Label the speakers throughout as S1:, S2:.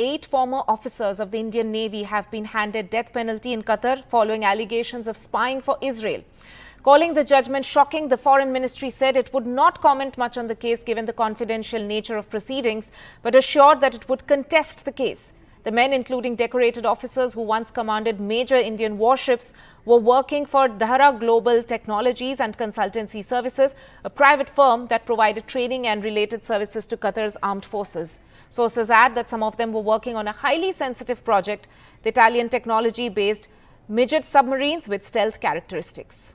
S1: 8 former officers of the Indian Navy have been handed death penalty in Qatar following allegations of spying for Israel. Calling the judgment shocking, the Foreign Ministry said it would not comment much on the case given the confidential nature of proceedings, but assured that it would contest the case. The men, including decorated officers who once commanded major Indian warships, were working for Dhara Global Technologies and Consultancy Services, a private firm that provided training and related services to Qatar's armed forces. Sources add that some of them were working on a highly sensitive project, the Italian technology-based midget submarines with stealth characteristics.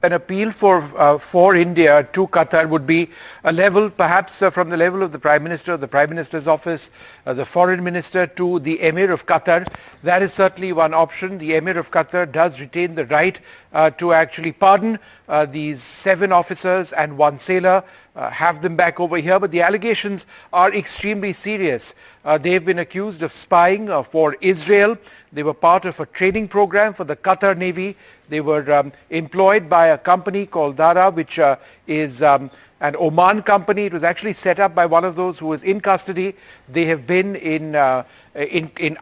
S2: An appeal for India to Qatar would be a level, perhaps from the level of the Prime Minister, the Prime Minister's office, the Foreign Minister to the Emir of Qatar. That is certainly one option. The Emir of Qatar does retain the right to actually pardon these 7 officers and 1 sailor, have them back over here. But the allegations are extremely serious. They've been accused of spying for Israel. They were part of a training program for the Qatar Navy. They were employed by a company called Dhara, which is an Oman company. It was actually set up by one of those who was in custody. They have been in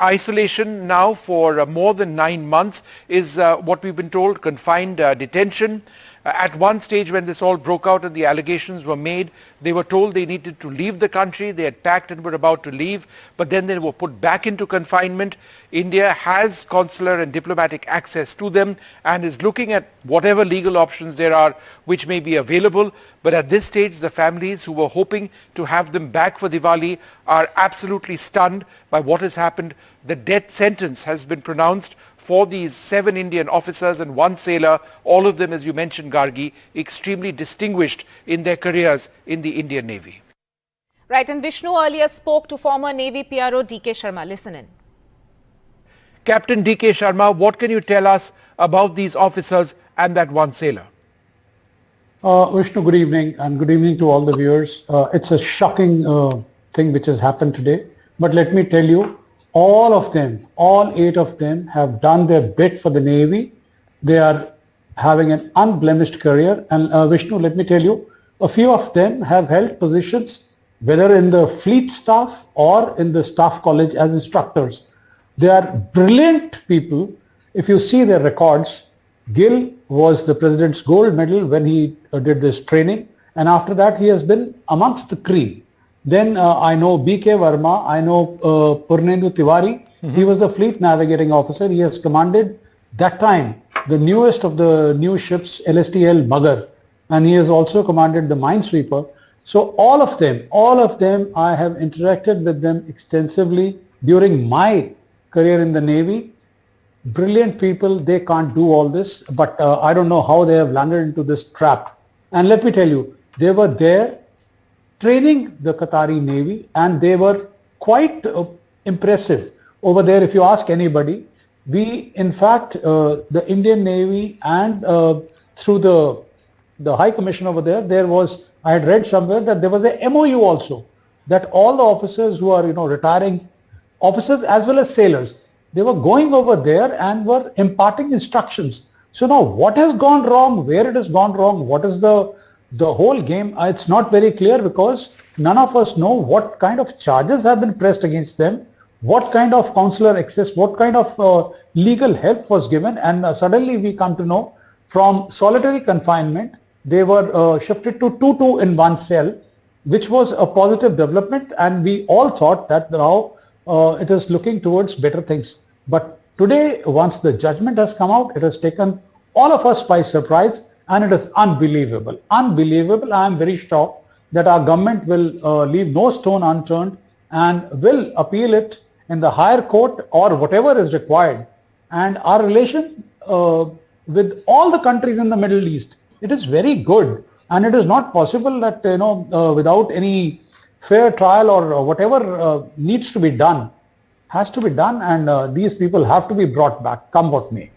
S2: isolation now for more than 9 months, is what we've been told, confined detention. At one stage when this all broke out and the allegations were made, they were told they needed to leave the country. They had packed and were about to leave, but then they were put back into confinement. India has consular and diplomatic access to them and is looking at whatever legal options there are which may be available. But at this stage, the families who were hoping to have them back for Diwali are absolutely stunned by what has happened. The death sentence has been pronounced for these 7 Indian officers and 1 sailor, all of them, as you mentioned, Gargi, extremely distinguished in their careers in the Indian Navy.
S1: Right, and Vishnu earlier spoke to former Navy PRO D.K. Sharma. Listen in.
S2: Captain D.K. Sharma, what can you tell us about these officers and that 1 sailor?
S3: Vishnu, good evening, and good evening to all the viewers. It's a shocking thing which has happened today, but let me tell you, all of them, all 8 of them have done their bit for the Navy. They are having an unblemished career. And Vishnu, let me tell you, a few of them have held positions, whether in the fleet staff or in the staff college as instructors. They are brilliant people. If you see their records, Gill was the President's gold medal when he did this training. And after that, he has been amongst the cream. Then I know B.K. Verma, I know Purnendu Tiwari. He was the fleet navigating officer. He has commanded that time the newest of the new ships, LSTL Magar, and he has also commanded the minesweeper. So all of them, I have interacted with them extensively during my career in the Navy. Brilliant people, they can't do all this, but I don't know how they have landed into this trap. And let me tell you, they were there training the Qatari Navy, and they were quite impressive over there. If you ask anybody, we, in fact, the Indian Navy and through the High Commission over there was, I had read somewhere that there was a MOU also, that all the officers who are, retiring officers as well as sailors, they were going over there and were imparting instructions. So now what has gone wrong, where it has gone wrong, what is the whole game, it's not very clear, because none of us know what kind of charges have been pressed against them, what kind of consular access, what kind of legal help was given, and suddenly we come to know from solitary confinement, they were shifted to 2 in 1 cell, which was a positive development, and we all thought that now it is looking towards better things. But today, once the judgment has come out, it has taken all of us by surprise. And it is unbelievable, unbelievable. I am very sure that our government will leave no stone unturned and will appeal it in the higher court or whatever is required. And our relation with all the countries in the Middle East, it is very good. And it is not possible that, without any fair trial or whatever needs to be done, has to be done. And these people have to be brought back, come what may.